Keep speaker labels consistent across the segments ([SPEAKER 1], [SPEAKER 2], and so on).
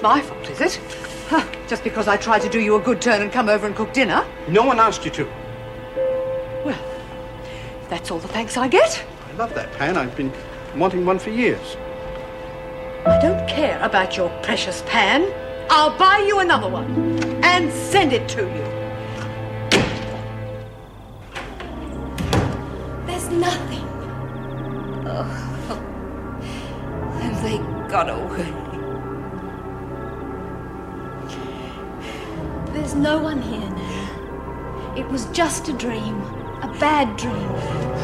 [SPEAKER 1] my fault, is it? Huh, just because I tried to do you a good turn and come over and cook dinner?
[SPEAKER 2] No one asked you to.
[SPEAKER 1] Well, that's all the thanks I get.
[SPEAKER 2] I love that pan. I've been wanting one for years.
[SPEAKER 1] I don't care about your precious pan. I'll buy you another one and send it to you.
[SPEAKER 3] There's nothing. Oh, and they got away. There's no one here now. It was just a dream. A bad dream.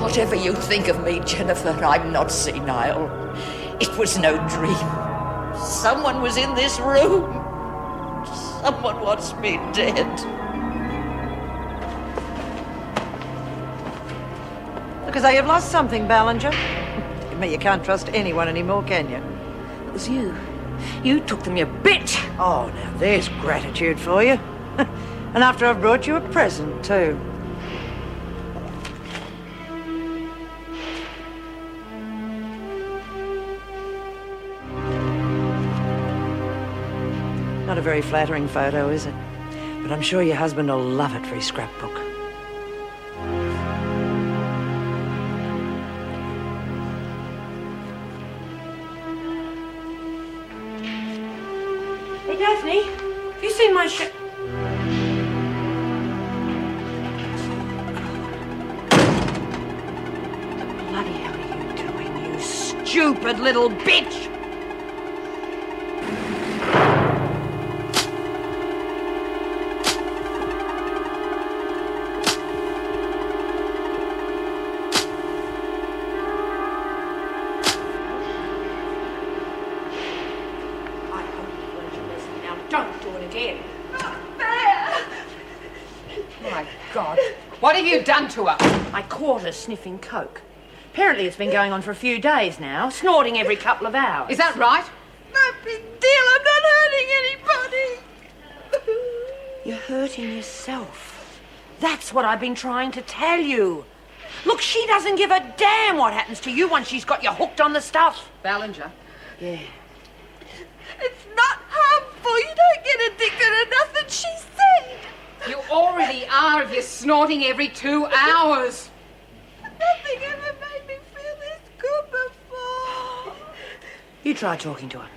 [SPEAKER 4] Whatever you think of me, Jennifer, I'm not senile. It was no dream. Someone was in this room. Someone wants me dead.
[SPEAKER 5] Look as though you've lost something, Ballinger. You mean you can't trust anyone anymore, can you?
[SPEAKER 3] It was you. You took them, you bitch!
[SPEAKER 5] Oh, now there's gratitude for you. And after I've brought you a present, too. Not a very flattering photo, is it? But I'm sure your husband will love it for his scrapbook.
[SPEAKER 3] Hey, Daphne, have you seen my shirt?
[SPEAKER 5] Bloody hell are you doing, you stupid little bitch?
[SPEAKER 3] Don't do it again.
[SPEAKER 1] My God, what have you done to her?
[SPEAKER 3] I caught her sniffing coke. Apparently it's been going on for a few days now, snorting every couple of hours.
[SPEAKER 1] Is that right?
[SPEAKER 3] No big deal, I'm not hurting anybody. You're hurting yourself. That's what I've been trying to tell you. Look, she doesn't give a damn what happens to you once she's got you hooked on the stuff.
[SPEAKER 1] Ballinger.
[SPEAKER 3] Yeah.
[SPEAKER 4] It's not harmful. You don't get addicted to nothing she said.
[SPEAKER 1] You already are if you're snorting every 2 hours.
[SPEAKER 4] Nothing ever made me feel this good before.
[SPEAKER 3] You try talking to her.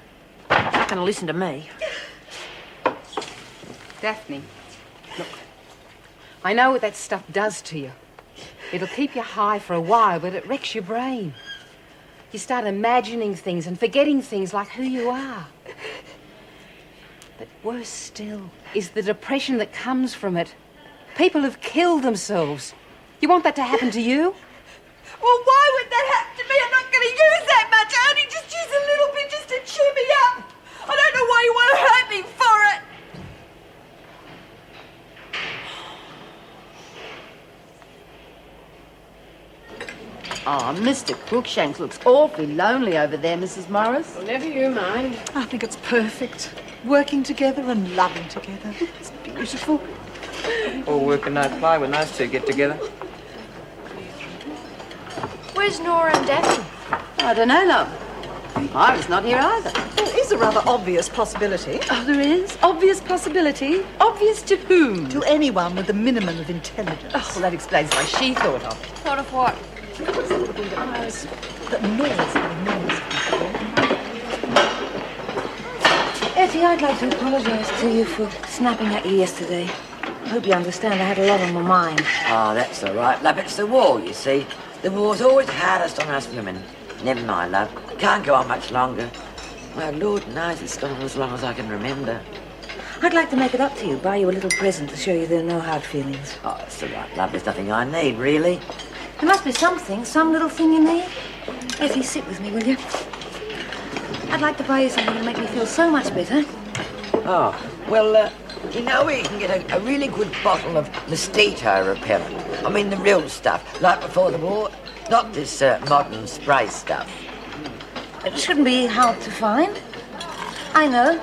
[SPEAKER 3] She's not going to listen to me.
[SPEAKER 1] Daphne, look, I know what that stuff does to you. It'll keep you high for a while, but it wrecks your brain. You start imagining things and forgetting things like who you are. But worse still is the depression that comes from it. People have killed themselves. You want that to happen to you?
[SPEAKER 4] Well, why would that happen to me? I'm not going to use that much. I only just use a little bit just to cheer me up. I don't know why you want to hurt me for it.
[SPEAKER 6] Oh, Mr. Cruikshanks looks awfully lonely over there, Mrs. Morris.
[SPEAKER 3] Well, never you mind.
[SPEAKER 7] I think it's perfect. Working together and loving together. It's beautiful.
[SPEAKER 8] All work and no play when those two get together.
[SPEAKER 3] Where's Nora and Daphne?
[SPEAKER 6] I don't know, love. Iris not here either.
[SPEAKER 7] There is a rather obvious possibility.
[SPEAKER 6] Oh, there is? Obvious possibility? Obvious to whom?
[SPEAKER 7] To anyone with a minimum of intelligence.
[SPEAKER 6] Oh, well, that explains why she thought of it.
[SPEAKER 3] Thought of what?
[SPEAKER 7] That noise.
[SPEAKER 3] Etty, I'd like to apologise to you for snapping at you yesterday. I hope you understand I had a lot on my mind.
[SPEAKER 4] Oh, that's all right, love. It's the war, you see. The war's always hardest on us women. Never mind, love. Can't go on much longer. Well, Lord knows it's gone on as long as I can remember.
[SPEAKER 3] I'd like to make it up to you, buy you a little present to show you there are no hard feelings.
[SPEAKER 4] Oh, that's all right, love. There's nothing I need, really.
[SPEAKER 3] There must be something, some little thing you need. Etty, sit with me, will you? I'd like to buy you something to make me feel so much better.
[SPEAKER 4] Oh, well, you know where you can get a really good bottle of mosquito repellent? I mean the real stuff, like before the war. Not this modern spray stuff.
[SPEAKER 3] It shouldn't be hard to find. I know.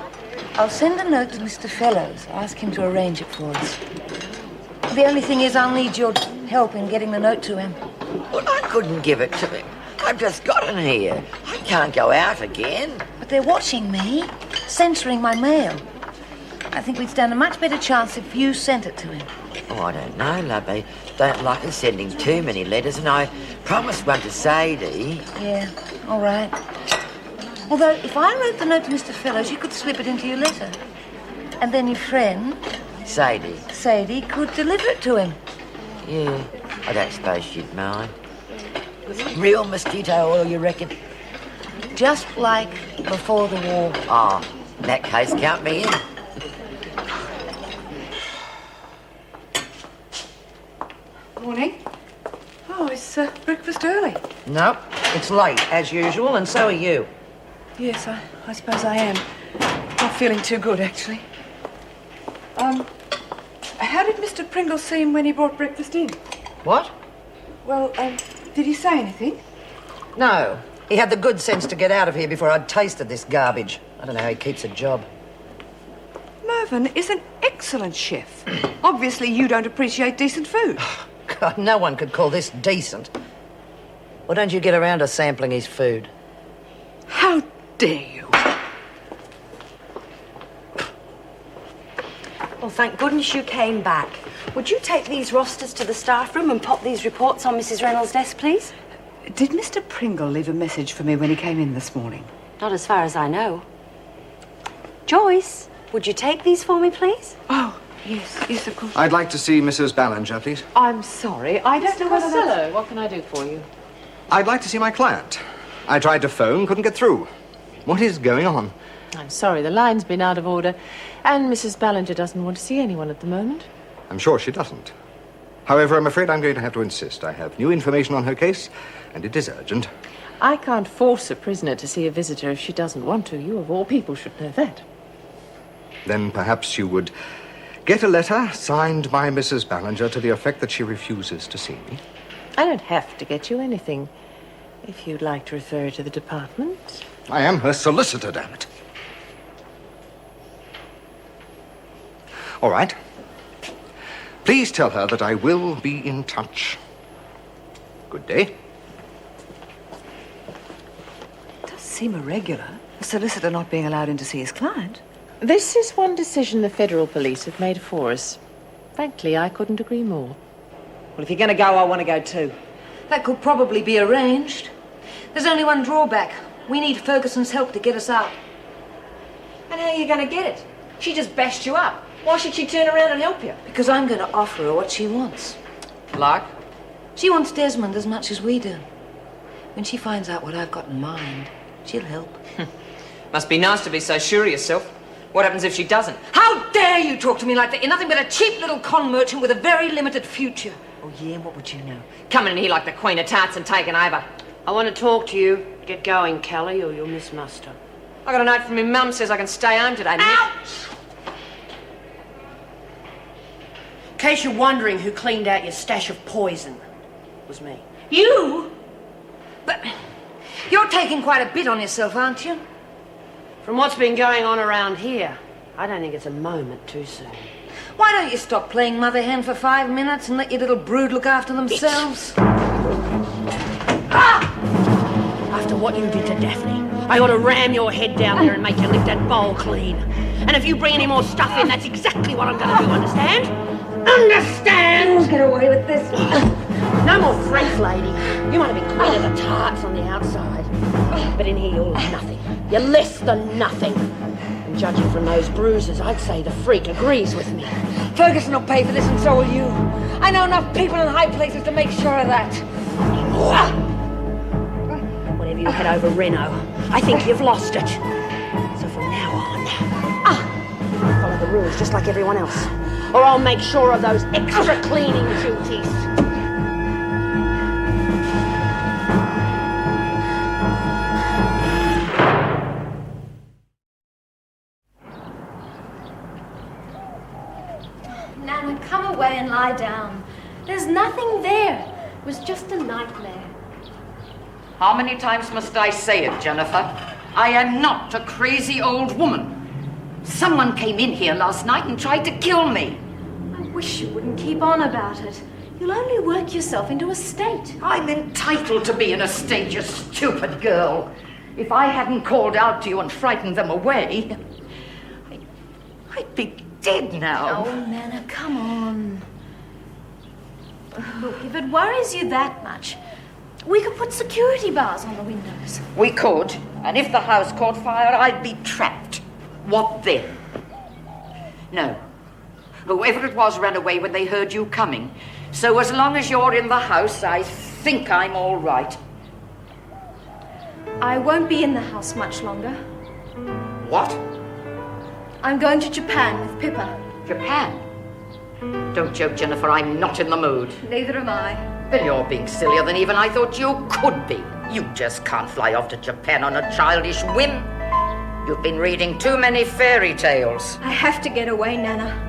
[SPEAKER 3] I'll send a note to Mr. Fellows. Ask him to arrange it for us. The only thing is I'll need your help in getting the note to him.
[SPEAKER 4] Well, I couldn't give it to him. I've just gotten here. I can't go out again.
[SPEAKER 3] But they're watching me. censoring my mail. I think we'd stand a much better chance if you sent it to him.
[SPEAKER 4] Oh, I don't know, lovey. Don't like us sending too many letters, and I promised one to Sadie.
[SPEAKER 3] Yeah, all right. Although, if I wrote the note to Mr. Fellows, you could slip it into your letter. And then your friend,
[SPEAKER 4] Sadie,
[SPEAKER 3] could deliver it to him.
[SPEAKER 4] Yeah, I don't suppose she'd mind. Real mosquito oil, you reckon?
[SPEAKER 3] Just like before the war.
[SPEAKER 4] Oh, in that case, count me in.
[SPEAKER 5] Morning. Oh, is breakfast early?
[SPEAKER 3] Nope, it's late, as usual, and so are you.
[SPEAKER 5] Yes, I suppose I am. Not feeling too good, actually. How did Mr. Pringle seem when he brought breakfast in?
[SPEAKER 3] What?
[SPEAKER 5] Well, did he say anything?
[SPEAKER 3] No. He had the good sense to get out of here before I'd tasted this garbage. I don't know how he keeps a job.
[SPEAKER 5] Mervyn is an excellent chef. Obviously, you don't appreciate decent food.
[SPEAKER 3] God, no one could call this decent. Why don't you get around to sampling his food?
[SPEAKER 5] How dare you?
[SPEAKER 9] Well, thank goodness you came back. Would you take these rosters to the staff room and pop these reports on Mrs. Reynolds' desk, please?
[SPEAKER 5] Did Mr. Pringle leave a message for me when he came in this morning?
[SPEAKER 9] Not as far as I know. Joyce, would you take these for me, please?
[SPEAKER 5] Oh, yes, of course.
[SPEAKER 2] I'd like to see Mrs. Ballinger, please.
[SPEAKER 5] I'm sorry, I don't know whether that's...
[SPEAKER 1] Costello, what can I do for you?
[SPEAKER 2] I'd like to see my client. I tried to phone, couldn't get through. What is going on?
[SPEAKER 10] I'm sorry, the line's been out of order, and Mrs. Ballinger doesn't want to see anyone at the moment.
[SPEAKER 2] I'm sure she doesn't. However, I'm afraid I'm going to have to insist. I have new information on her case, and it is urgent.
[SPEAKER 10] I can't force a prisoner to see a visitor if she doesn't want to. You, of all people, should know that.
[SPEAKER 2] Then perhaps you would get a letter signed by Mrs. Ballinger to the effect that she refuses to see me.
[SPEAKER 10] I don't have to get you anything. If you'd like to refer to the department.
[SPEAKER 2] I am her solicitor, damn it. All right. Please tell her that I will be in touch. Good day.
[SPEAKER 5] It does seem irregular, a solicitor not being allowed in to see his client.
[SPEAKER 10] This is one decision the federal police have made for us. Frankly, I couldn't agree more.
[SPEAKER 3] Well, if you're going to go, I want to go too. That could probably be arranged. There's only one drawback. We need Ferguson's help to get us out.
[SPEAKER 9] And how are you going to get it? She just bashed you up. Why should she turn around and help you?
[SPEAKER 3] Because I'm going to offer her what she wants.
[SPEAKER 8] Like?
[SPEAKER 3] She wants Desmond as much as we do. When she finds out what I've got in mind, she'll help.
[SPEAKER 8] Must be nice to be so sure of yourself. What happens if she doesn't?
[SPEAKER 3] How dare you talk to me like that? You're nothing but a cheap little con merchant with a very limited future.
[SPEAKER 9] Oh, yeah, what would you know?
[SPEAKER 8] Coming in here like the Queen of Tarts and taking over.
[SPEAKER 9] I want to talk to you. Get going, Kelly, or you'll miss muster.
[SPEAKER 8] I got a note from my mum says I can stay home today.
[SPEAKER 9] Ouch! In case you're wondering who cleaned out your stash of poison, it was me.
[SPEAKER 3] You? But you're taking quite a bit on yourself, aren't you?
[SPEAKER 9] From what's been going on around here, I don't think it's a moment too soon.
[SPEAKER 3] Why don't you stop playing mother hen for 5 minutes and let your little brood look after themselves?
[SPEAKER 9] Ah! After what you did to Daphne, I ought to ram your head down there and make you lick that bowl clean. And if you bring any more stuff in, that's exactly what I'm going to do, understand? Understand?
[SPEAKER 3] Get away with this.
[SPEAKER 9] No more freaks, lady. You might have been queen of the tarts on the outside, but in here you're nothing. You're less than nothing. And judging from those bruises, I'd say the freak agrees with me.
[SPEAKER 3] Ferguson will pay for this, and so will you. I know enough people in high places to make sure of that.
[SPEAKER 9] Whenever you head over Reno, I think you've lost it. So from now on, follow the rules just like everyone else, or I'll make sure of those extra cleaning duties.
[SPEAKER 11] Nana, come away and lie down. There's nothing there. It was just a nightmare.
[SPEAKER 12] How many times must I say it, Jennifer? I am not a crazy old woman. Someone came in here last night and tried to kill me.
[SPEAKER 11] I wish you wouldn't keep on about it. You'll only work yourself into a state.
[SPEAKER 12] I'm entitled to be in a state, you stupid girl. If I hadn't called out to you and frightened them away, I'd be dead now.
[SPEAKER 11] Oh, Nana, come on. Look, if it worries you that much, we could put security bars on the windows.
[SPEAKER 12] We could, and if the house caught fire, I'd be trapped. What then? No. Whoever it was ran away when they heard you coming. So as long as you're in the house, I think I'm all right.
[SPEAKER 11] I won't be in the house much longer.
[SPEAKER 12] What?
[SPEAKER 11] I'm going to Japan with Pippa.
[SPEAKER 12] Japan? Don't joke, Jennifer. I'm not in the mood.
[SPEAKER 11] Neither am I.
[SPEAKER 12] Then you're being sillier than even I thought you could be. You just can't fly off to Japan on a childish whim. You've been reading too many fairy tales.
[SPEAKER 11] I have to get away, Nana.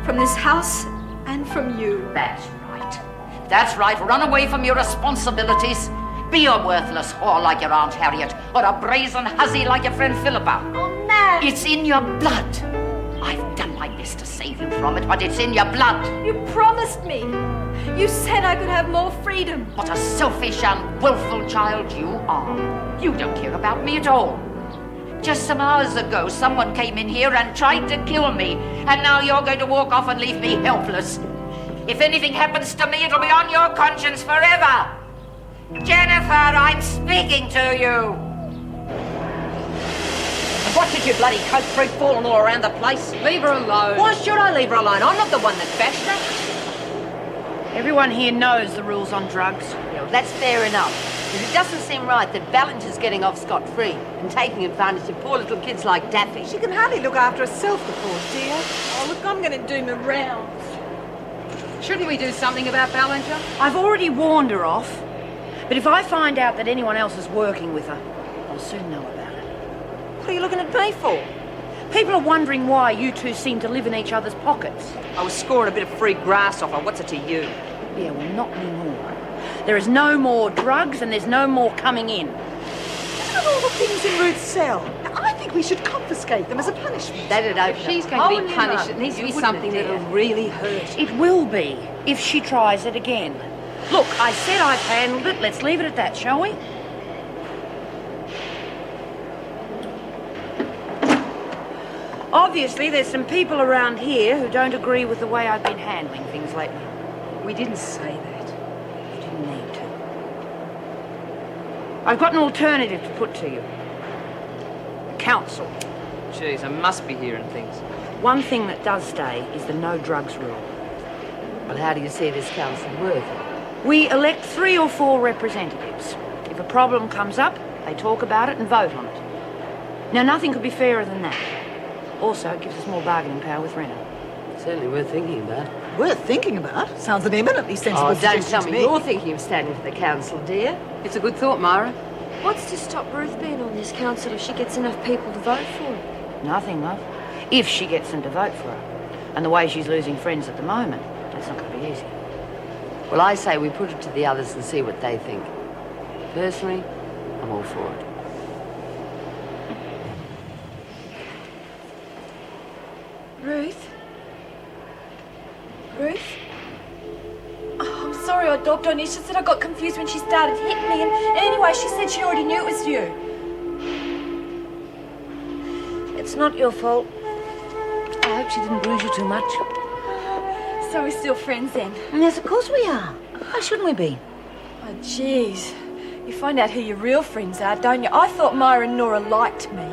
[SPEAKER 11] From this house and from you.
[SPEAKER 12] That's right. That's right. Run away from your responsibilities. Be a worthless whore like your Aunt Harriet, or a brazen hussy like your friend Philippa.
[SPEAKER 11] Oh, Nan!
[SPEAKER 12] It's in your blood. I've done my best to save you from it, but it's in your blood.
[SPEAKER 11] You promised me. You said I could have more freedom.
[SPEAKER 12] What a selfish and willful child you are. You don't care about me at all. Just some hours ago, someone came in here and tried to kill me, and now you're going to walk off and leave me helpless. If anything happens to me, it'll be on your conscience forever. Jennifer, I'm speaking to you.
[SPEAKER 3] What did you bloody coke through falling all around the place?
[SPEAKER 1] Leave her alone.
[SPEAKER 3] Why should I leave her alone? I'm not the one that bashed her.
[SPEAKER 5] Everyone here knows the rules on drugs.
[SPEAKER 3] Yeah, well, that's fair enough. But it doesn't seem right that Ballinger's getting off scot-free and taking advantage of poor little kids like Daffy.
[SPEAKER 7] She can hardly look after herself, the poor dear. Oh, look, I'm going to do my rounds.
[SPEAKER 1] Shouldn't we do something about Ballinger?
[SPEAKER 5] I've already warned her off. But if I find out that anyone else is working with her, I'll soon know about it.
[SPEAKER 3] What are you looking at me for?
[SPEAKER 5] People are wondering why you two seem to live in each other's pockets.
[SPEAKER 3] I was scoring a bit of free grass off her. What's it to you?
[SPEAKER 5] Yeah, well, not anymore. There is no more drugs and there's no more coming in.
[SPEAKER 7] Look at all the things in Ruth's cell. Now, I think we should confiscate them as a punishment.
[SPEAKER 3] That'd open
[SPEAKER 1] If she's
[SPEAKER 3] up.
[SPEAKER 1] going to
[SPEAKER 3] Oh,
[SPEAKER 1] be
[SPEAKER 3] you
[SPEAKER 1] punished,
[SPEAKER 3] know,
[SPEAKER 1] it needs to
[SPEAKER 3] you
[SPEAKER 1] be
[SPEAKER 3] wouldn't
[SPEAKER 1] something
[SPEAKER 3] have
[SPEAKER 1] that'll
[SPEAKER 3] dared.
[SPEAKER 1] really hurt.
[SPEAKER 5] It will be, if she tries it again. Look, I said I've handled it. Let's leave it at that, shall we? Obviously, there's some people around here who don't agree with the way I've been handling things lately.
[SPEAKER 1] We didn't say that.
[SPEAKER 5] You didn't need to. I've got an alternative to put to you. The council.
[SPEAKER 8] Jeez, I must be hearing things.
[SPEAKER 5] One thing that does stay is the no drugs rule.
[SPEAKER 3] Well, how do you see this council working?
[SPEAKER 5] We elect 3 or 4 representatives. If a problem comes up, they talk about it and vote on it. Now, nothing could be fairer than that. Also, it gives us more bargaining power with Rena.
[SPEAKER 3] Certainly worth thinking about.
[SPEAKER 7] Worth thinking about? Sounds an eminently sensible
[SPEAKER 3] Oh,
[SPEAKER 7] suggestion
[SPEAKER 3] don't tell
[SPEAKER 7] to
[SPEAKER 3] me you're thinking of standing for the council, dear.
[SPEAKER 1] It's a good thought, Myra.
[SPEAKER 11] What's to stop Ruth being on this council if she gets enough people to vote for her?
[SPEAKER 5] Nothing, love. If she gets them to vote for her. And the way she's losing friends at the moment, that's not going to be easy.
[SPEAKER 3] Well, I say we put it to the others and see what they think. Personally, I'm all for it.
[SPEAKER 11] Ruth? Ruth? Oh, I'm sorry I dogged on you. She said I got confused when she started hitting me. And anyway, she said she already knew it was you.
[SPEAKER 3] It's not your fault. I hope she didn't bruise you too much.
[SPEAKER 11] So we're still friends then?
[SPEAKER 3] Yes, of course we are. Why shouldn't we be?
[SPEAKER 11] Oh, jeez. You find out who your real friends are, don't you? I thought Myra and Nora liked me.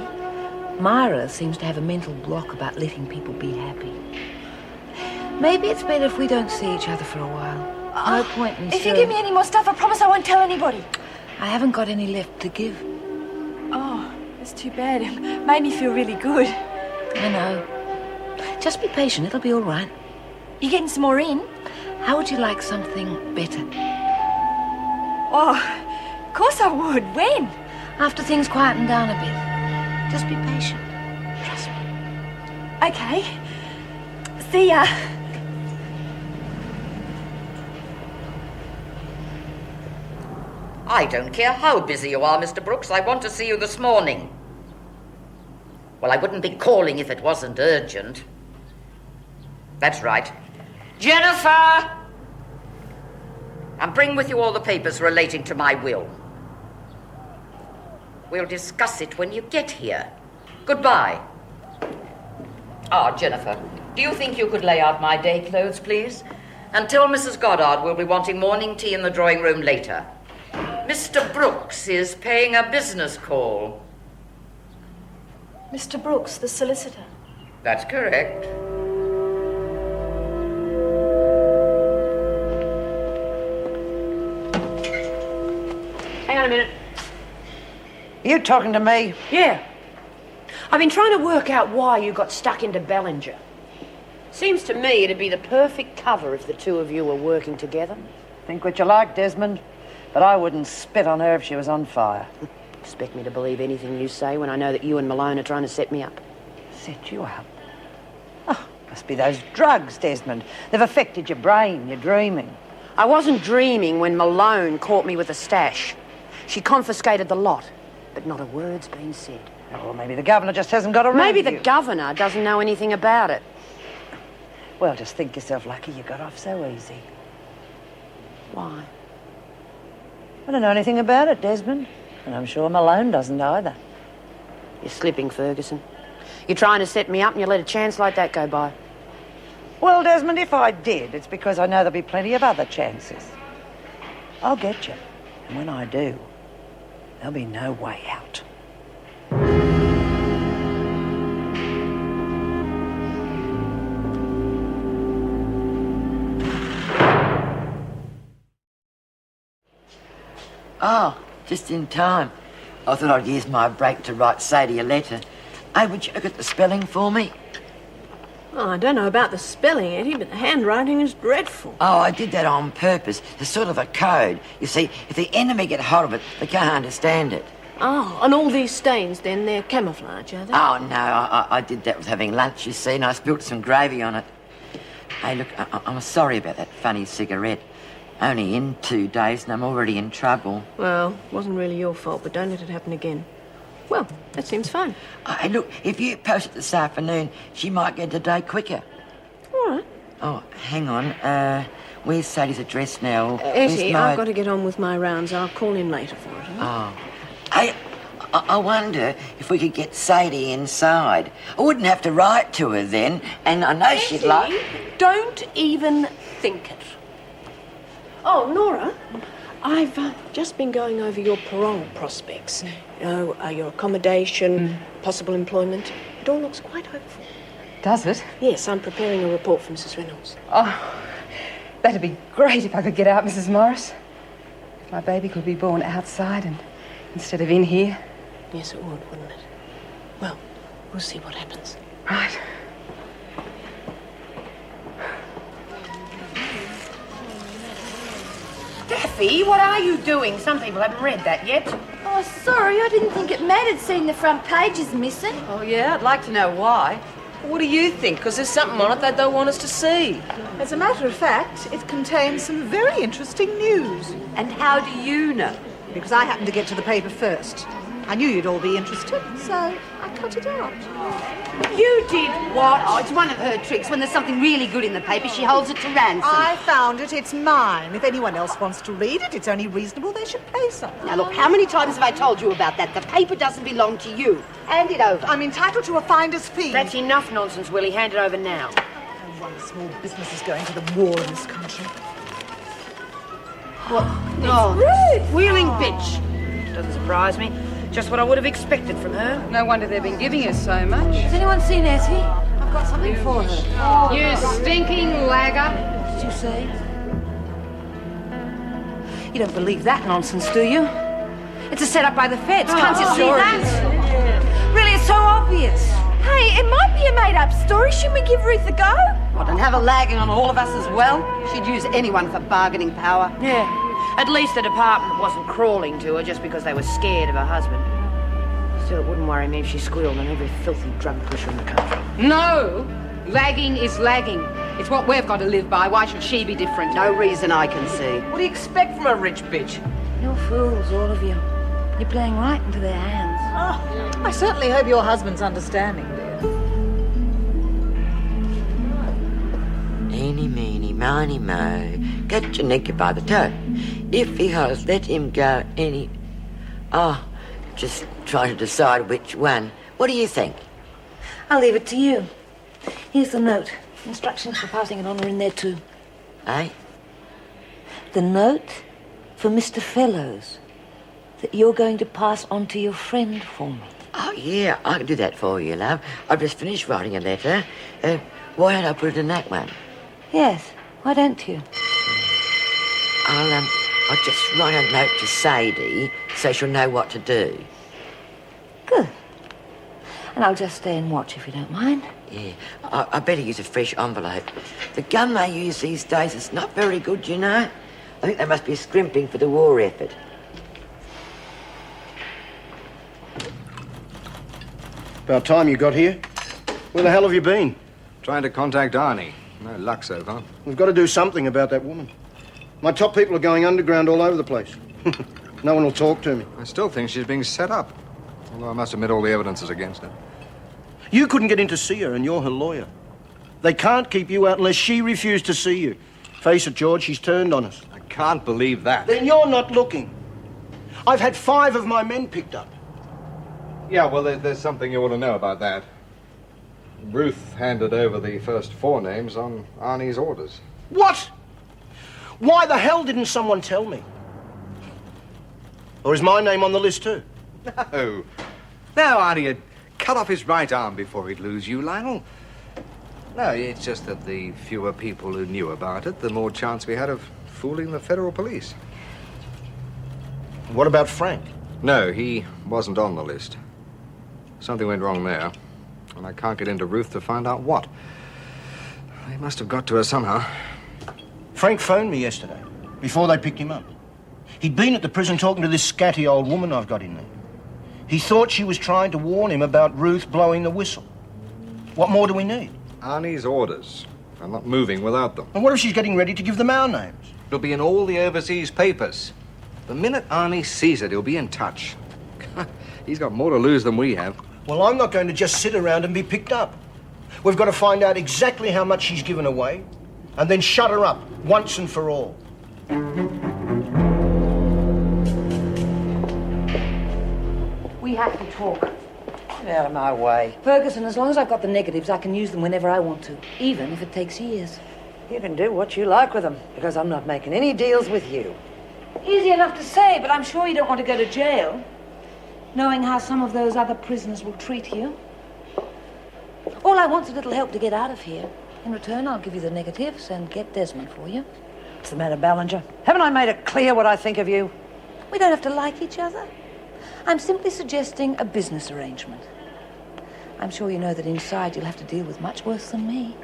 [SPEAKER 3] Myra seems to have a mental block about letting people be happy. Maybe it's better if we don't see each other for a while. No point in
[SPEAKER 11] If you give me any more stuff, I promise I won't tell anybody.
[SPEAKER 3] I haven't got any left to give.
[SPEAKER 11] Oh, that's too bad. It made me feel really good.
[SPEAKER 3] I know. Just be patient, it'll be all right.
[SPEAKER 11] You getting some more in?
[SPEAKER 3] How would you like something better?
[SPEAKER 11] Oh, of course I would. When?
[SPEAKER 3] After things quieten down a bit. Just be patient. Trust me.
[SPEAKER 11] Okay. See ya.
[SPEAKER 12] I don't care how busy you are, Mr. Brooks. I want to see you this morning. Well, I wouldn't be calling if it wasn't urgent. That's right. Jennifer! And bring with you all the papers relating to my will. We'll discuss it when you get here. Goodbye. Ah, Jennifer, do you think you could lay out my day clothes, please? And tell Mrs. Goddard we'll be wanting morning tea in the drawing room later. Mr. Brooks is paying a business call.
[SPEAKER 11] Mr. Brooks, the solicitor.
[SPEAKER 12] That's correct.
[SPEAKER 5] Hang on a minute.
[SPEAKER 3] You talking to me?
[SPEAKER 5] Yeah. I've been trying to work out why you got stuck into Bellinger. Seems to me it'd be the perfect cover if the two of you were working together.
[SPEAKER 3] Think what you like, Desmond, but I wouldn't spit on her if she was on fire.
[SPEAKER 5] Expect me to believe anything you say when I know that you and Malone are trying to set me up?
[SPEAKER 3] Set you up? Oh, must be those drugs, Desmond. They've affected your brain. You're dreaming.
[SPEAKER 5] I wasn't dreaming when Malone caught me with a stash. She confiscated the lot, but not a word's been said.
[SPEAKER 3] Oh, well, maybe the governor just hasn't got around
[SPEAKER 5] Maybe
[SPEAKER 3] to
[SPEAKER 5] the
[SPEAKER 3] you.
[SPEAKER 5] governor doesn't know anything about it.
[SPEAKER 3] Well, just think yourself lucky you got off so easy.
[SPEAKER 5] Why?
[SPEAKER 3] I don't know anything about it, Desmond. And I'm sure Malone doesn't either.
[SPEAKER 5] You're slipping, Ferguson. You're trying to set me up and you let a chance like that go by.
[SPEAKER 3] Well, Desmond, if I did, it's because I know there'll be plenty of other chances. I'll get you. And when I do, there'll be no way out.
[SPEAKER 4] Oh, just in time. I thought I'd use my break to write Sadie a letter. Hey, would you look at the spelling for me?
[SPEAKER 9] Oh, I don't know about the spelling, Eddie, but the handwriting is dreadful.
[SPEAKER 4] Oh, I did that on purpose. It's sort of a code. You see, if the enemy get hold of it, they can't understand it.
[SPEAKER 9] Oh, and all these stains, then, they're camouflage, are they?
[SPEAKER 4] Oh, no, I did that with having lunch, you see, and I spilt some gravy on it. Hey, look, I'm sorry about that funny cigarette. Only in 2 days and I'm already in trouble.
[SPEAKER 9] Well, it wasn't really your fault, but don't let it happen again. Well, that seems fine.
[SPEAKER 4] Hey, look, if you post it this afternoon, she might get it a day quicker.
[SPEAKER 9] All right.
[SPEAKER 4] Oh, hang on. Where's Sadie's address now?
[SPEAKER 9] Etty, I've got to get on with my rounds. I'll call in later for it.
[SPEAKER 4] Oh. Hey, I wonder if we could get Sadie inside. I wouldn't have to write to her then, and I know she'd like...
[SPEAKER 9] Don't even think it. Oh, Nora, I've just been going over your parole prospects. You know, your accommodation, possible employment. It all looks quite hopeful.
[SPEAKER 1] Does it?
[SPEAKER 9] Yes, I'm preparing a report for Mrs. Reynolds.
[SPEAKER 1] Oh, that'd be great if I could get out, Mrs. Morris. If my baby could be born outside and instead of in here.
[SPEAKER 9] Yes, it would, wouldn't it? Well, we'll see what happens.
[SPEAKER 1] Right.
[SPEAKER 5] Daffy, what are you doing? Some people haven't read that yet.
[SPEAKER 11] Oh, sorry, I didn't think it mattered seeing the front page is missing.
[SPEAKER 6] Oh, yeah, I'd like to know why. What do you think? Because there's something on it they don't want us to see.
[SPEAKER 7] As a matter of fact, it contains some very interesting news.
[SPEAKER 6] And how do you know?
[SPEAKER 7] Because I happened to get to the paper first. I knew you'd all be interested, so I cut it out.
[SPEAKER 6] You did what?
[SPEAKER 13] Oh, it's one of her tricks. When there's something really good in the paper, she holds it to ransom.
[SPEAKER 7] I found it. It's mine. If anyone else wants to read it, it's only reasonable they should pay something.
[SPEAKER 13] Now, look, how many times have I told you about that? The paper doesn't belong to you. Hand it over.
[SPEAKER 7] I'm entitled to a finder's fee.
[SPEAKER 5] That's enough nonsense, Willie. Hand it over now.
[SPEAKER 7] No wonder small business is going to the war in this country.
[SPEAKER 5] What? Oh, wheeling bitch. Doesn't surprise me. Just what I would have expected from her.
[SPEAKER 1] No wonder they've been giving us so much.
[SPEAKER 6] Has anyone seen Etty? I've got something for her.
[SPEAKER 1] You stinking lagger.
[SPEAKER 6] What did you say? You don't believe that nonsense, do you? It's a setup by the feds. Can't you see that? Really, it's so obvious.
[SPEAKER 11] Hey, it might be a made-up story. Shouldn't we give Ruth a go?
[SPEAKER 13] What, and have her lagging on all of us as well? She'd use anyone for bargaining power.
[SPEAKER 5] Yeah. At least the department wasn't crawling to her just because they were scared of her husband. Still, it wouldn't worry me if she squealed on every filthy drug pusher in the country.
[SPEAKER 1] No! Lagging is lagging. It's what we've got to live by. Why should she be different?
[SPEAKER 13] No reason I can see.
[SPEAKER 6] What do you expect from a rich bitch?
[SPEAKER 11] You're fools, all of you. You're playing right into their hands.
[SPEAKER 7] Oh, I certainly hope your husband's understanding, dear.
[SPEAKER 4] Eeny, meeny, miny, mo. Get your nigger by the toe. If he has, let him go any... Oh, just trying to decide which one. What do you think?
[SPEAKER 11] I'll leave it to you.
[SPEAKER 6] Here's the note. Instructions for passing it on are in there too.
[SPEAKER 4] Eh?
[SPEAKER 6] The note for Mr. Fellows that you're going to pass on to your friend for me.
[SPEAKER 4] Oh, yeah, I can do that for you, love. I've just finished writing a letter. Why don't I put it in that one?
[SPEAKER 6] Yes, why don't you?
[SPEAKER 4] I'll just write a note to Sadie so she'll know what to do.
[SPEAKER 6] Good. And I'll just stay and watch if you don't mind.
[SPEAKER 4] Yeah, I better use a fresh envelope. The gun they use these days is not very good, you know. I think they must be scrimping for the war effort.
[SPEAKER 14] About time you got here. Where the hell have you been?
[SPEAKER 2] Trying to contact Arnie. No luck so far.
[SPEAKER 14] We've got to do something about that woman. My top people are going underground all over the place. No one will talk to me.
[SPEAKER 2] I still think she's being set up. Although I must admit all the evidence is against her.
[SPEAKER 14] You couldn't get in to see her, and you're her lawyer. They can't keep you out unless she refused to see you. Face it, George, she's turned on us.
[SPEAKER 2] I can't believe that.
[SPEAKER 14] Then you're not looking. I've had 5 of my men picked up.
[SPEAKER 2] Yeah, well, there's something you ought to know about that. Ruth handed over the first 4 names on Arnie's orders.
[SPEAKER 14] What? Why the hell didn't someone tell me? Or is my name on the list too?
[SPEAKER 2] No. No, Arnie had cut off his right arm before he'd lose you, Lionel. No, it's just that the fewer people who knew about it, the more chance we had of fooling the federal police.
[SPEAKER 14] What about Frank?
[SPEAKER 2] No, he wasn't on the list. Something went wrong there, and I can't get into Ruth to find out what. They must have got to her somehow.
[SPEAKER 14] Frank phoned me yesterday, before they picked him up. He'd been at the prison talking to this scatty old woman I've got in there. He thought she was trying to warn him about Ruth blowing the whistle. What more do we need?
[SPEAKER 2] Arnie's orders. I'm not moving without them.
[SPEAKER 14] And what if she's getting ready to give them our names?
[SPEAKER 2] It'll be in all the overseas papers. The minute Arnie sees it, he'll be in touch. He's got more to lose than we have.
[SPEAKER 14] Well, I'm not going to just sit around and be picked up. We've got to find out exactly how much she's given away, and then shut her up once and for all.
[SPEAKER 6] We have to talk.
[SPEAKER 4] Get out of my way.
[SPEAKER 6] Ferguson, as long as I've got the negatives, I can use them whenever I want to, even if it takes years.
[SPEAKER 4] You can do what you like with them, because I'm not making any deals with you.
[SPEAKER 6] Easy enough to say, but I'm sure you don't want to go to jail, knowing how some of those other prisoners will treat you. All I want's a little help to get out of here. In return, I'll give you the negatives and get Desmond for you.
[SPEAKER 4] What's the matter, Ballinger? Haven't I made it clear what I think of you?
[SPEAKER 6] We don't have to like each other. I'm simply suggesting a business arrangement. I'm sure you know that inside you'll have to deal with much worse than me.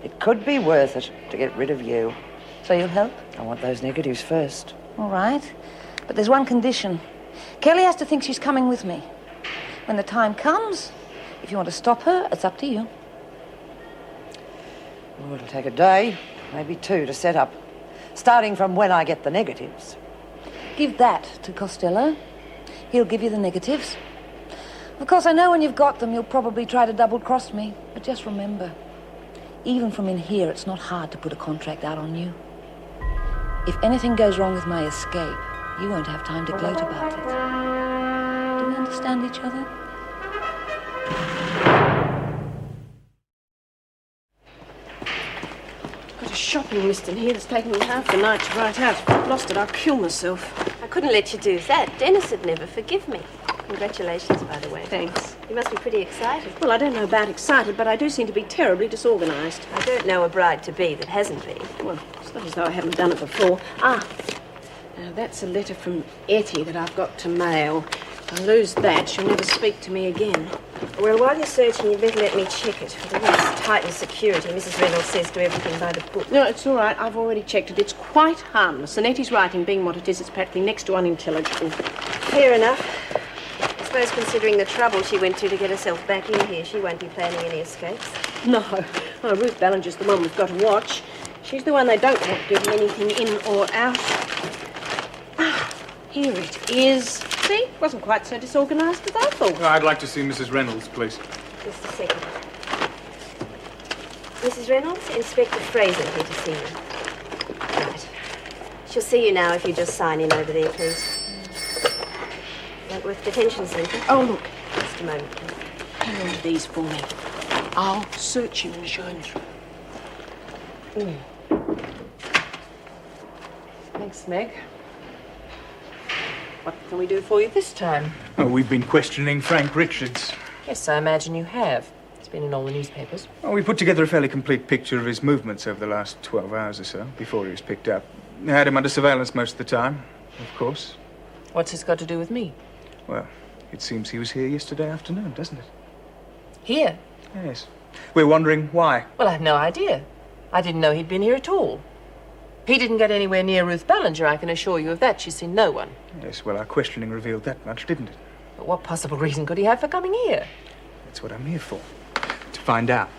[SPEAKER 4] It could be worth it to get rid of you.
[SPEAKER 6] So you'll help?
[SPEAKER 4] I want those negatives first.
[SPEAKER 6] All right. But there's one condition. Kelly has to think she's coming with me. When the time comes, if you want to stop her, it's up to you.
[SPEAKER 4] Well, it'll take a day, maybe 2 to set up, starting from when I get the negatives.
[SPEAKER 6] Give that to Costello. He'll give you the negatives. Of course, I know when you've got them, you'll probably try to double-cross me. But just remember, even from in here, it's not hard to put a contract out on you. If anything goes wrong with my escape, you won't have time to gloat about it. Do we understand each other?
[SPEAKER 9] Got a shopping list in here that's taken me half the night to write out. If I've lost it, I'll kill myself.
[SPEAKER 11] I couldn't let you do that. Dennis would never forgive me. Congratulations, by the way.
[SPEAKER 9] Thanks.
[SPEAKER 11] You must be pretty excited.
[SPEAKER 9] Well, I don't know about excited, but I do seem to be terribly disorganised.
[SPEAKER 11] I don't know a bride-to-be that hasn't been.
[SPEAKER 9] Well, it's not as though I haven't done it before. Now that's a letter from Etty that I've got to mail. If I lose that, she'll never speak to me again.
[SPEAKER 11] Well, while you're searching, you better let me check it. For the rest, tighten security. Mrs. Reynolds says do everything by the book.
[SPEAKER 9] No, it's all right. I've already checked it. It's quite harmless. And Etty's writing being what it is, it's practically next to unintelligible.
[SPEAKER 11] Fair enough. I suppose considering the trouble she went to get herself back in here, she won't be planning any escapes.
[SPEAKER 9] No. Oh, Ruth Ballinger's the one we've got to watch. She's the one they don't want giving anything in or out. Here it is. See? Wasn't quite so disorganised as I thought.
[SPEAKER 15] I'd like to see Mrs. Reynolds, please.
[SPEAKER 11] Just a second. Mrs. Reynolds, Inspector Fraser here to see you. Right. She'll see you now if you just sign in over there, please. Wentworth Detention Centre.
[SPEAKER 9] Oh, look.
[SPEAKER 11] Just a moment, please.
[SPEAKER 9] Hang on to these for me.
[SPEAKER 3] I'll search him and show him through. Thanks, Meg. What can we do for you this time?
[SPEAKER 15] Oh, we've been questioning Frank Richards.
[SPEAKER 3] Yes, I imagine you have. It's been in all the newspapers.
[SPEAKER 15] Well, we put together a fairly complete picture of his movements over the last 12 hours or so, before he was picked up. We had him under surveillance most of the time, of course.
[SPEAKER 3] What's this got to do with me?
[SPEAKER 15] Well, it seems he was here yesterday afternoon, doesn't it?
[SPEAKER 3] Here?
[SPEAKER 15] Yes. We're wondering why.
[SPEAKER 3] Well, I've no idea. I didn't know he'd been here at all. He didn't get anywhere near Ruth Ballinger, I can assure you of that. She's seen no one.
[SPEAKER 15] Yes, well, our questioning revealed that much, didn't it?
[SPEAKER 3] But what possible reason could he have for coming here?
[SPEAKER 15] That's what I'm here for. To find out.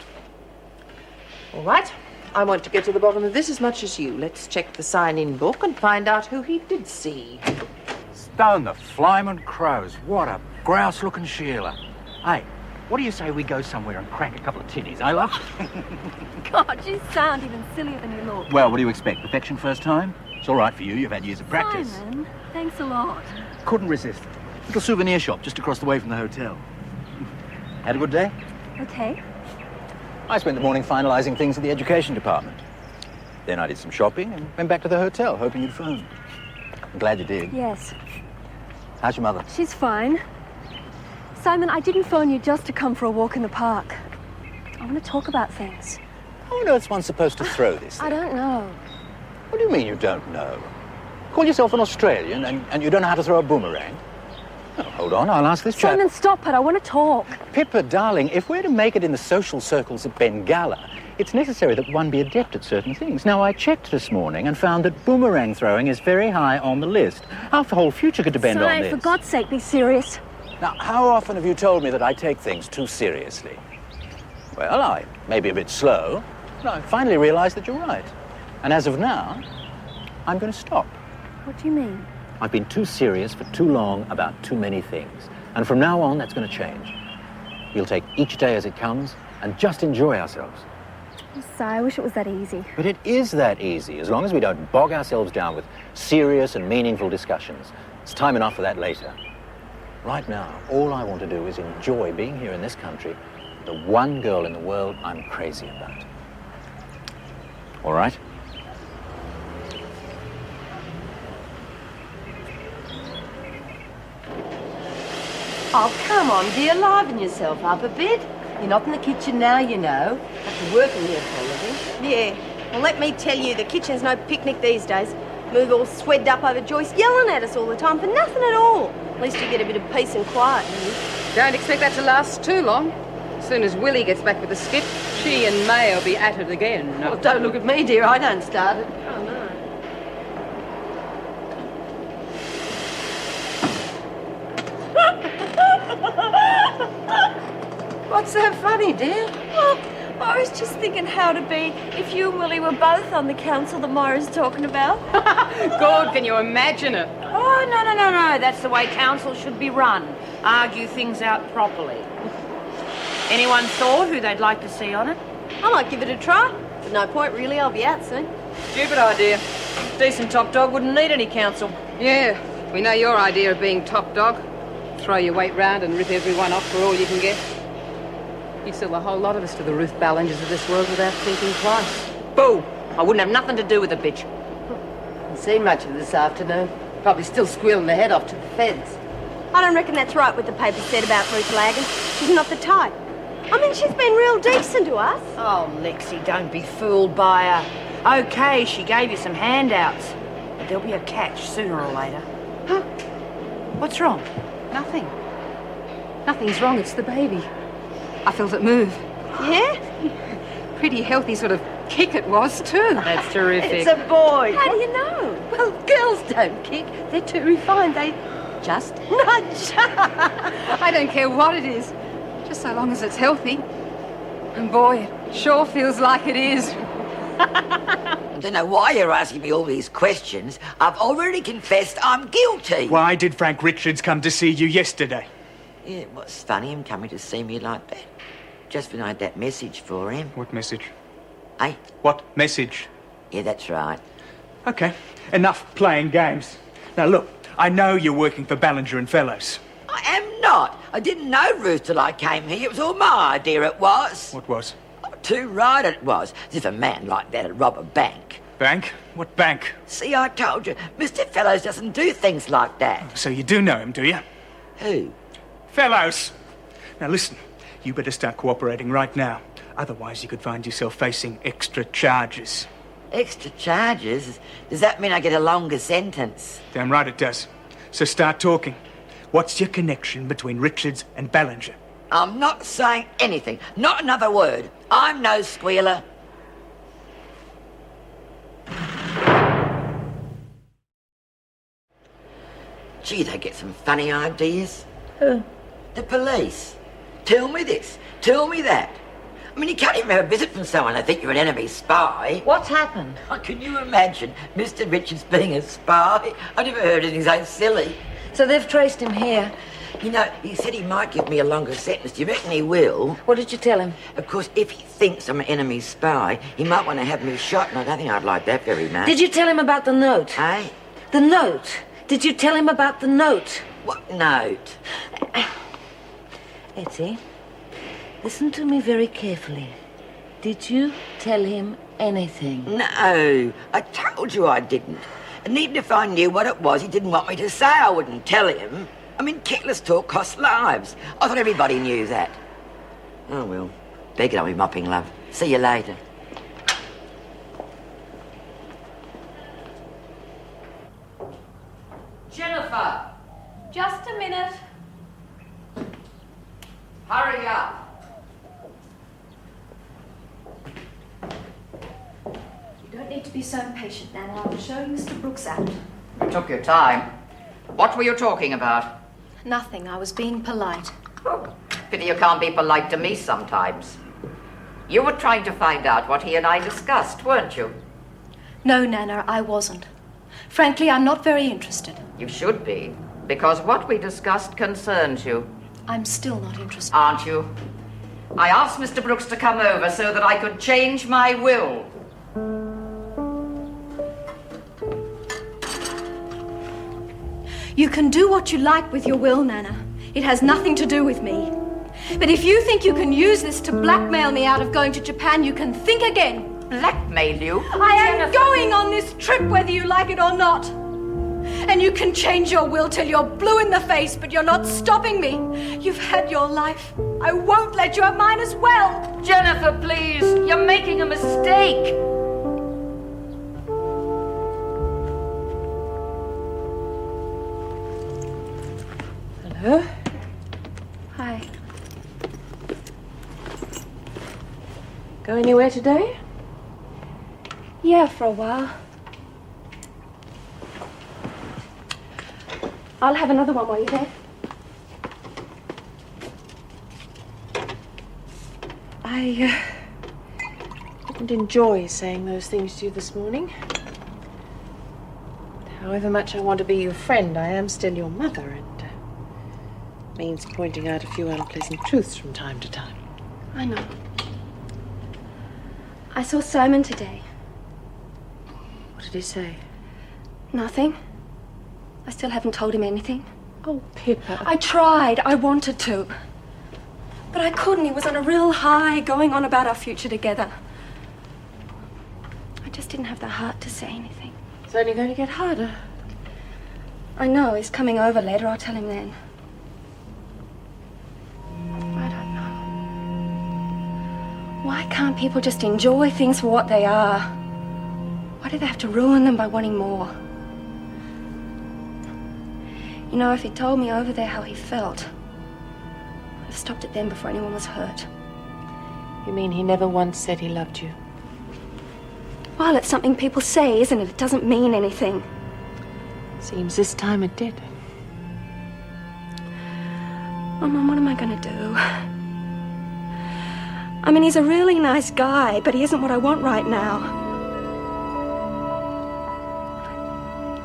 [SPEAKER 3] All right. I want to get to the bottom of this as much as you. Let's check the sign-in book and find out who he did see.
[SPEAKER 16] Stone the flying crows. What a grouse-looking Sheila. Hey, what do you say we go somewhere and crack a couple of tinnies, eh, love?
[SPEAKER 11] God, you sound even sillier than you look.
[SPEAKER 16] Well, what do you expect? Perfection first time? It's all right for you. You've had years of practice.
[SPEAKER 11] Simon, thanks a lot.
[SPEAKER 16] Couldn't resist. Little souvenir shop just across the way from the hotel. Had a good day?
[SPEAKER 11] Okay.
[SPEAKER 16] I spent the morning finalising things at the education department. Then I did some shopping and went back to the hotel, hoping you'd phone. I'm glad you did.
[SPEAKER 11] Yes.
[SPEAKER 16] How's your mother?
[SPEAKER 11] She's fine. Simon, I didn't phone you just to come for a walk in the park. I want to talk about things.
[SPEAKER 16] How on earth's one supposed to throw this thing?
[SPEAKER 11] I don't know.
[SPEAKER 16] What do you mean you don't know? Call yourself an Australian and you don't know how to throw a boomerang? Oh, hold on, I'll ask this chap.
[SPEAKER 11] Simon, stop it. I want to talk.
[SPEAKER 16] Pippa, darling, if we're to make it in the social circles of Bengala, it's necessary that one be adept at certain things. Now, I checked this morning and found that boomerang throwing is very high on the list. Our whole future could depend on this.
[SPEAKER 11] For God's sake, be serious.
[SPEAKER 16] Now, how often have you told me that I take things too seriously? Well, I may be a bit slow, but I finally realized that you're right. And as of now, I'm going to stop.
[SPEAKER 11] What do you mean?
[SPEAKER 16] I've been too serious for too long about too many things. And from now on, that's going to change. We'll take each day as it comes and just enjoy ourselves.
[SPEAKER 11] I'm sorry, I wish it was that easy.
[SPEAKER 16] But it is that easy, as long as we don't bog ourselves down with serious and meaningful discussions. It's time enough for that later. Right now, all I want to do is enjoy being here in this country, the one girl in the world I'm crazy about. All right?
[SPEAKER 9] Oh, come on, dear, liven yourself up a bit. You're not in the kitchen now, you know. Have to work in here for a living.
[SPEAKER 17] Yeah. Well, let me tell you, the kitchen's no picnic these days. Move all sweated up over Joyce yelling at us all the time for nothing at all. At least you get a bit of peace and quiet.
[SPEAKER 1] Don't expect that to last too long. As soon as Willie gets back with the skip, she and May will be at it again.
[SPEAKER 9] Well, don't look at me, dear. I don't start it.
[SPEAKER 17] Oh, no.
[SPEAKER 9] What's so funny, dear?
[SPEAKER 11] Well, I was just thinking how to be if you and Willie were both on the council that Moira's talking about.
[SPEAKER 1] God, can you imagine it?
[SPEAKER 5] Oh, no. That's the way council should be run. Argue things out properly. Anyone thought who they'd like to see on it?
[SPEAKER 17] I might give it a try. But no point, really. I'll be out soon.
[SPEAKER 3] Stupid idea. Decent top dog wouldn't need any counsel.
[SPEAKER 1] Yeah, we know your idea of being top dog. Throw your weight round and rip everyone off for all you can get. You'd sell a whole lot of us to the Ruth Ballingers of this world without thinking twice.
[SPEAKER 3] Boo! I wouldn't have nothing to do with the bitch.
[SPEAKER 9] Haven't seen much of her this afternoon. Probably still squealing her head off to the feds.
[SPEAKER 17] I don't reckon that's right what the paper said about Ruth lagging. She's not the type. I mean, she's been real decent to us.
[SPEAKER 5] Oh, Lexi, don't be fooled by her. Okay, she gave you some handouts. But there'll be a catch sooner or later.
[SPEAKER 1] Huh?
[SPEAKER 5] What's wrong?
[SPEAKER 1] Nothing. Nothing's wrong, it's the baby. I felt it move.
[SPEAKER 17] Yeah?
[SPEAKER 1] Pretty healthy sort of kick it was, too.
[SPEAKER 3] That's terrific.
[SPEAKER 9] It's a boy.
[SPEAKER 17] How do you know?
[SPEAKER 9] Well, girls don't kick. They're too refined. They just nudge.
[SPEAKER 1] I don't care what it is, just so long as it's healthy. And boy, it sure feels like it is.
[SPEAKER 4] I don't know why you're asking me all these questions. I've already confessed I'm guilty.
[SPEAKER 15] Why did Frank Richards come to see you yesterday?
[SPEAKER 4] Yeah, it was funny him coming to see me like that. Just when I had that message for him.
[SPEAKER 15] What message?
[SPEAKER 4] Eh?
[SPEAKER 15] What message?
[SPEAKER 4] Yeah, that's right.
[SPEAKER 15] Okay, enough playing games. Now look, I know you're working for Ballinger and Fellows.
[SPEAKER 4] I am not. I didn't know Ruth till I came here. It was all my idea, it was.
[SPEAKER 15] What was?
[SPEAKER 4] Too right it was. As if a man like that'd rob a bank.
[SPEAKER 15] Bank? What bank?
[SPEAKER 4] See, I told you, Mr. Fellows doesn't do things like that.
[SPEAKER 15] So you do know him, do you?
[SPEAKER 4] Who?
[SPEAKER 15] Fellows! Now listen, you better start cooperating right now. Otherwise you could find yourself facing extra charges.
[SPEAKER 4] Extra charges? Does that mean I get a longer sentence?
[SPEAKER 15] Damn right it does. So start talking. What's your connection between Richards and Ballinger?
[SPEAKER 4] I'm not saying anything. Not another word. I'm no squealer. Gee, they get some funny ideas.
[SPEAKER 6] Who?
[SPEAKER 4] The police. Tell me this, tell me that. I mean, you can't even have a visit from someone they think you're an enemy spy.
[SPEAKER 6] What's happened?
[SPEAKER 4] Oh, can you imagine Mr. Richards being a spy? I never heard anything so silly.
[SPEAKER 6] So they've traced him here.
[SPEAKER 4] You know, he said he might give me a longer sentence. Do you reckon he will?
[SPEAKER 6] What did you tell him?
[SPEAKER 4] Of course, if he thinks I'm an enemy spy, he might want to have me shot, and I don't think I'd like that very much.
[SPEAKER 6] Did you tell him about the note?
[SPEAKER 4] Eh?
[SPEAKER 6] The note. Did you tell him about the note?
[SPEAKER 4] What note?
[SPEAKER 6] Etty, listen to me very carefully. Did you tell him anything?
[SPEAKER 4] No, I told you I didn't. And even if I knew what it was he didn't want me to say, I wouldn't tell him. I mean, careless talk costs lives. I thought everybody knew that. Oh, well, better get on with mopping, love. See you later.
[SPEAKER 12] Jennifer,
[SPEAKER 11] Just a minute.
[SPEAKER 12] hurry up.
[SPEAKER 11] You don't need to be so impatient, Nana. I will show Mr. Brooks out.
[SPEAKER 12] You took your time. What were you talking about?
[SPEAKER 11] Nothing. I was being polite.
[SPEAKER 12] Pity you can't be polite to me sometimes. You were trying to find out what he and I discussed, weren't you?
[SPEAKER 11] No, Nana, I wasn't. Frankly, I'm not very interested.
[SPEAKER 12] You should be, because what we discussed concerns you.
[SPEAKER 11] I'm still not interested.
[SPEAKER 12] Aren't you? I asked Mr. Brooks to come over so that I could change my will.
[SPEAKER 11] You can do what you like with your will, Nana. It has nothing to do with me. But if you think you can use this to blackmail me out of going to Japan, you can think again.
[SPEAKER 12] Blackmail you?
[SPEAKER 11] I am going on this trip whether you like it or not. And you can change your will till you're blue in the face, but you're not stopping me. You've had your life. I won't let you have mine as well.
[SPEAKER 12] Jennifer, please. You're making a mistake.
[SPEAKER 10] Hello?
[SPEAKER 11] Hi.
[SPEAKER 10] Go anywhere today?
[SPEAKER 11] Yeah, for a while. I'll have another one while you're there.
[SPEAKER 10] I didn't enjoy saying those things to you this morning. However much I want to be your friend, I am still your mother, and means pointing out a few unpleasant truths from time to time.
[SPEAKER 11] I know. I saw Simon today.
[SPEAKER 10] What did he say?
[SPEAKER 11] Nothing. I still haven't told him anything.
[SPEAKER 10] Oh, Pippa.
[SPEAKER 11] I tried. I wanted to. But I couldn't. He was on a real high, going on about our future together. I just didn't have the heart to say anything.
[SPEAKER 10] It's only going to get harder.
[SPEAKER 11] I know. He's coming over later. I'll tell him then. I don't know. Why can't people just enjoy things for what they are? Why do they have to ruin them by wanting more? You know, if he'd told me over there how he felt, I'd have stopped it then before anyone was hurt.
[SPEAKER 10] You mean he never once said he loved you?
[SPEAKER 11] Well, it's something people say, isn't it? It doesn't mean anything.
[SPEAKER 10] Seems this time it did.
[SPEAKER 11] Oh, Mum, what am I going to do? I mean, he's a really nice guy, but he isn't what I want right now.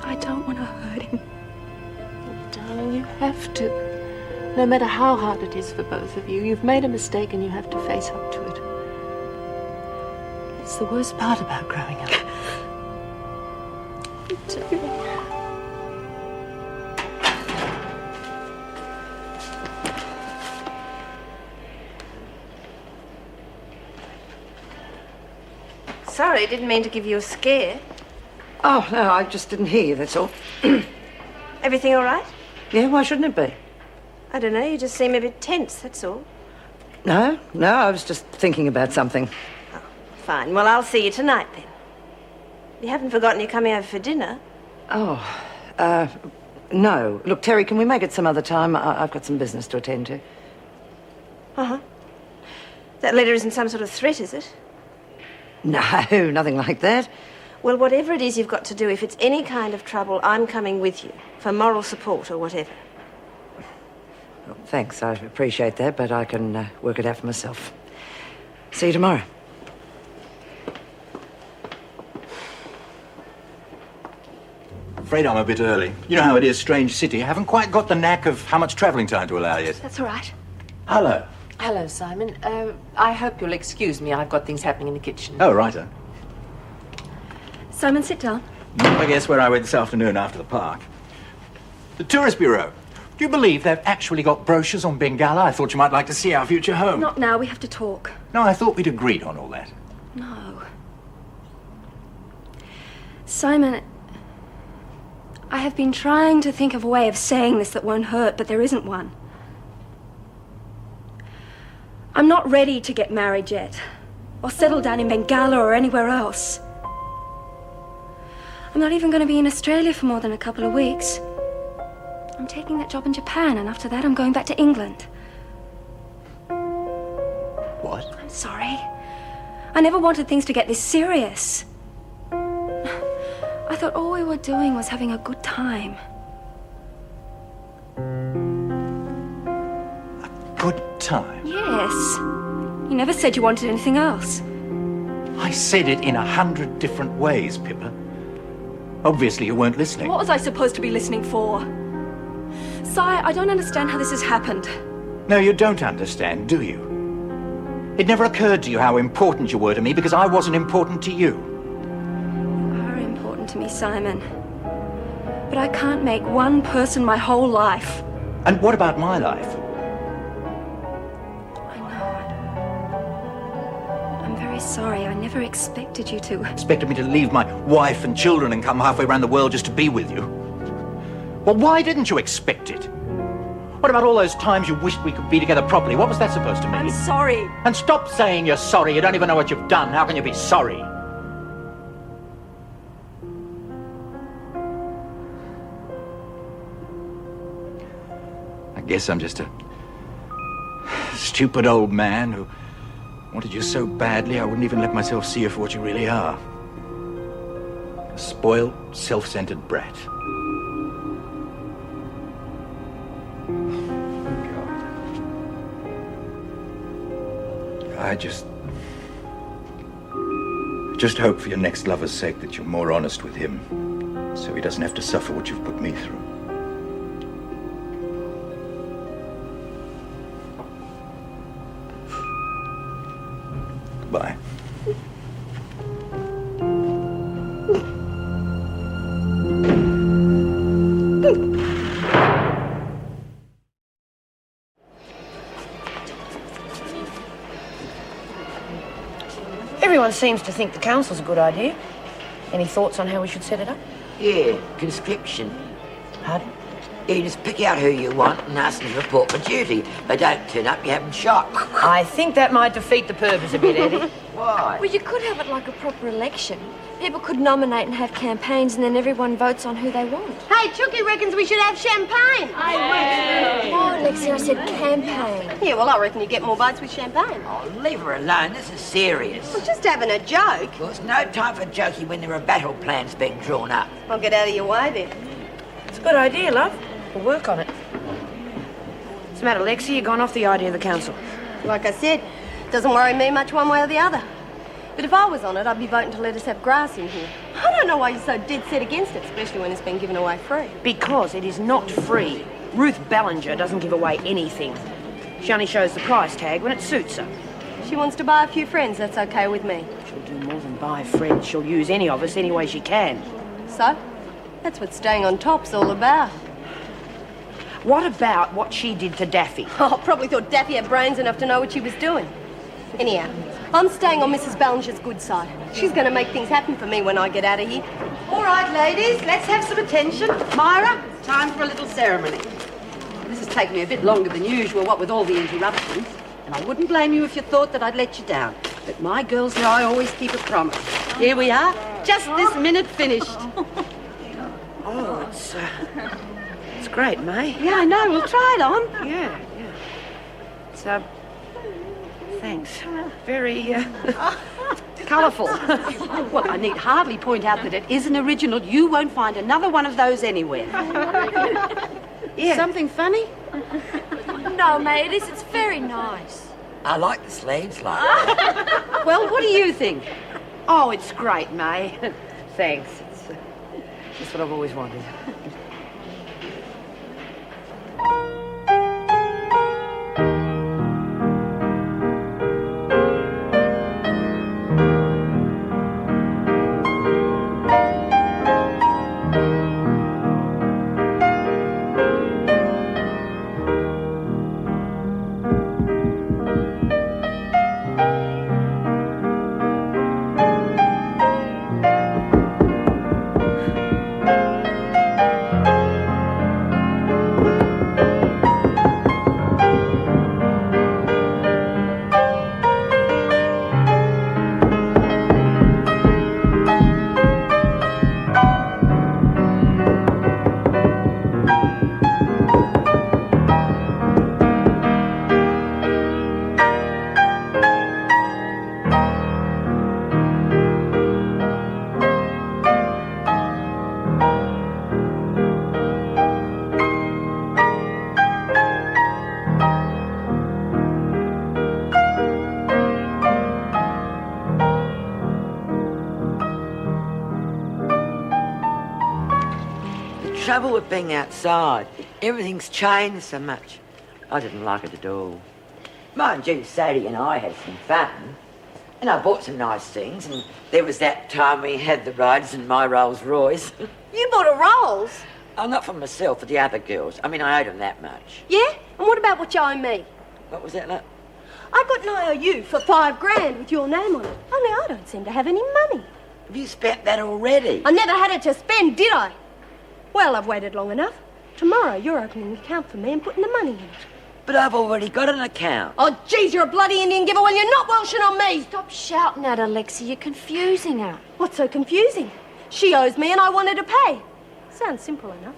[SPEAKER 11] I don't want to hurt him.
[SPEAKER 10] Darling, you have to. No matter how hard it is for both of you, you've made a mistake and you have to face up to it. It's the worst part about growing up.
[SPEAKER 17] sorry. Didn't mean to give you a scare.
[SPEAKER 3] Oh, no, I just didn't hear you, that's all.
[SPEAKER 17] Everything all right?
[SPEAKER 3] Yeah, why shouldn't it be?
[SPEAKER 17] I don't know. You just seem a bit tense, that's all.
[SPEAKER 3] No, I was just thinking about something.
[SPEAKER 17] Fine. Well, I'll see you tonight, then. You haven't forgotten you're coming over for dinner?
[SPEAKER 3] No. Look, Terry, can we make it some other time? I've got some business to attend to.
[SPEAKER 17] Uh-huh. That letter isn't some sort of threat, is it?
[SPEAKER 3] No, nothing like that.
[SPEAKER 17] Well, whatever it is you've got to do, if it's any kind of trouble, I'm coming with you, for moral support or whatever.
[SPEAKER 3] Well, thanks, I appreciate that, but I can work it out for myself. See you tomorrow.
[SPEAKER 16] Afraid I'm a bit early. You know how it is, strange city. I haven't quite got the knack of how much travelling time to allow yet.
[SPEAKER 10] That's all right.
[SPEAKER 16] Hello.
[SPEAKER 10] Hello, Simon. I hope you'll excuse me. I've got things happening in the kitchen.
[SPEAKER 16] Oh, righto.
[SPEAKER 10] Simon, sit down.
[SPEAKER 16] I guess where I went this afternoon after the park. The Tourist Bureau. Do you believe they've actually got brochures on Bengala? I thought you might like to see our future home.
[SPEAKER 10] Not now. We have to talk.
[SPEAKER 16] No, I thought we'd agreed on all that.
[SPEAKER 10] No. Simon, I have been trying to think of a way of saying this that won't hurt, but there isn't one. I'm not ready to get married yet, or settle down in Bengala or anywhere else. I'm not even going to be in Australia for more than a couple of weeks. I'm taking that job in Japan, and after that I'm going back to England.
[SPEAKER 16] What?
[SPEAKER 10] I'm sorry. I never wanted things to get this serious. I thought all we were doing was having a good time.
[SPEAKER 16] Good time?
[SPEAKER 10] Yes. You never said you wanted anything else.
[SPEAKER 16] I said it in 100 different ways, Pippa. Obviously you weren't listening.
[SPEAKER 10] What was I supposed to be listening for? Si, I don't understand how this has happened.
[SPEAKER 16] No, you don't understand, do you? It never occurred to you how important you were to me because I wasn't important to you.
[SPEAKER 10] You are important to me, Simon. But I can't make one person my whole life.
[SPEAKER 16] And what about my life?
[SPEAKER 10] I'm very sorry. I never expected you to.
[SPEAKER 16] Expected me to leave my wife and children and come halfway around the world just to be with you? Well, why didn't you expect it? What about all those times you wished we could be together properly? What was that supposed to mean?
[SPEAKER 10] I'm sorry.
[SPEAKER 16] And stop saying you're sorry. You don't even know what you've done. How can you be sorry? I guess I'm just a stupid old man who wanted you so badly I wouldn't even let myself see you for what you really are. A spoiled, self-centered brat. I just hope for your next lover's sake that you're more honest with him, so he doesn't have to suffer what you've put me through. Bye.
[SPEAKER 5] Everyone seems to think the council's a good idea. Any thoughts on how we should set it up?
[SPEAKER 4] Yeah, conscription.
[SPEAKER 5] Pardon?
[SPEAKER 4] You just pick out who you want and ask them to report for duty. They don't turn up, you have them shot.
[SPEAKER 5] I think that might defeat the purpose a bit, Eddie.
[SPEAKER 4] Why?
[SPEAKER 11] Well, you could have it like a proper election. People could nominate and have campaigns, and then everyone votes on who they want.
[SPEAKER 17] Hey, Chucky reckons we should have champagne.
[SPEAKER 11] Oh, Alexia, I said campaign.
[SPEAKER 17] Yeah, well, I reckon you get more votes with champagne.
[SPEAKER 4] Oh, leave her alone. This is serious.
[SPEAKER 17] We're just having a joke.
[SPEAKER 4] Well, it's no time for joking when there are battle plans being drawn up.
[SPEAKER 17] I'll get out of your way then.
[SPEAKER 5] It's a good idea, love. We'll work on it. What's the matter, Lexi? You gone off the idea of the council?
[SPEAKER 17] Like I said, doesn't worry me much one way or the other. But if I was on it, I'd be voting to let us have grass in here. I don't know why you're so dead set against it, especially when it's been given away free.
[SPEAKER 5] Because it is not free. Ruth Ballinger doesn't give away anything. She only shows the price tag when it suits her.
[SPEAKER 17] She wants to buy a few friends, that's okay with me.
[SPEAKER 5] She'll do more than buy friends. She'll use any of us any way she can.
[SPEAKER 17] So, that's what staying on top's all about.
[SPEAKER 5] What about what she did to Daffy?
[SPEAKER 17] Oh, I probably thought Daffy had brains enough to know what she was doing. Anyhow, I'm staying on Mrs. Ballinger's good side. She's going to make things happen for me when I get out of here.
[SPEAKER 13] All right, ladies, let's have some attention. Myra, time for a little ceremony. This has taken me a bit longer than usual, what with all the interruptions. And I wouldn't blame you if you thought that I'd let you down. But my girls know I always keep a promise. Here we are, just this minute finished.
[SPEAKER 3] Oh, it's great, May.
[SPEAKER 13] Yeah, I know. We'll try it on.
[SPEAKER 3] Yeah. It's, thanks. Very, colourful.
[SPEAKER 13] Well, I need hardly point out that it is an original. You won't find another one of those anywhere. Yeah. Something funny?
[SPEAKER 11] No, May, it is. It's very nice.
[SPEAKER 4] I like the sleeves, like.
[SPEAKER 13] Well, what do you think? Oh, it's great, May.
[SPEAKER 3] Thanks. It's just what I've always wanted.
[SPEAKER 4] Trouble with being outside. Everything's changed so much. I didn't like it at all. Mind you, Sadie and I had some fun. And I bought some nice things, and there was that time we had the rides in my Rolls Royce.
[SPEAKER 17] You bought a Rolls?
[SPEAKER 4] Oh, not for myself, for the other girls. I mean, I owed them that much.
[SPEAKER 17] Yeah? And what about what you owe me?
[SPEAKER 4] What was that like?
[SPEAKER 17] I got an IOU for $5,000 with your name on it. Only I don't seem to have any money.
[SPEAKER 4] Have you spent that already?
[SPEAKER 17] I never had it to spend, did I? Well, I've waited long enough. Tomorrow, you're opening an account for me and putting the money in it.
[SPEAKER 4] But I've already got an account.
[SPEAKER 17] Oh, geez, you're a bloody Indian giver when you're not welshing on me.
[SPEAKER 11] Stop shouting at her, Lexi. You're confusing her.
[SPEAKER 17] What's so confusing? She owes me and I wanted to pay. Sounds simple enough.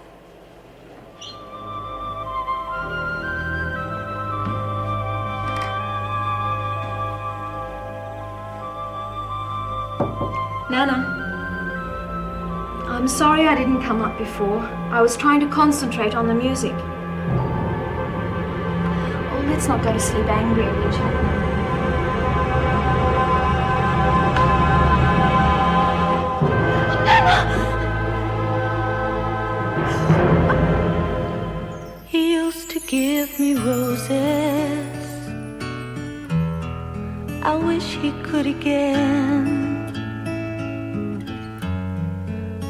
[SPEAKER 11] Nana. I'm sorry I didn't come up before. I was trying to concentrate on the music. Oh, let's not go to sleep angry at each other.
[SPEAKER 18] He used to give me roses. I wish he could again.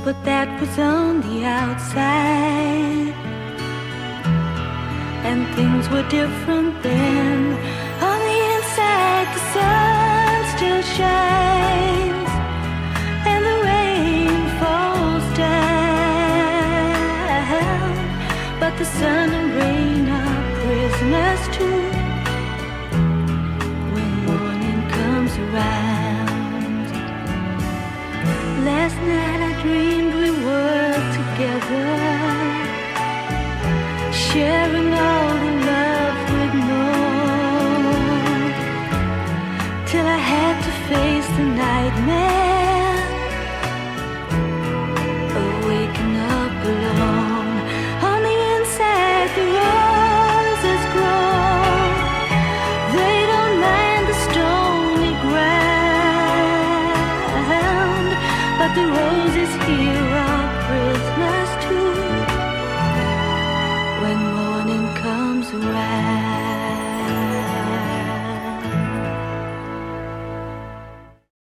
[SPEAKER 18] But that was on the outside, and things were different then. On the inside, the sun still shines, and the rain falls down. But the sun and rain are prisoners too when morning comes around. Last night I dreamed we were together, sharing all the love we'd known, till I had to face the nightmare of waking up alone. On the inside the roses grow, they don't mind the stony ground, but the roses here are prisoners too when morning comes around.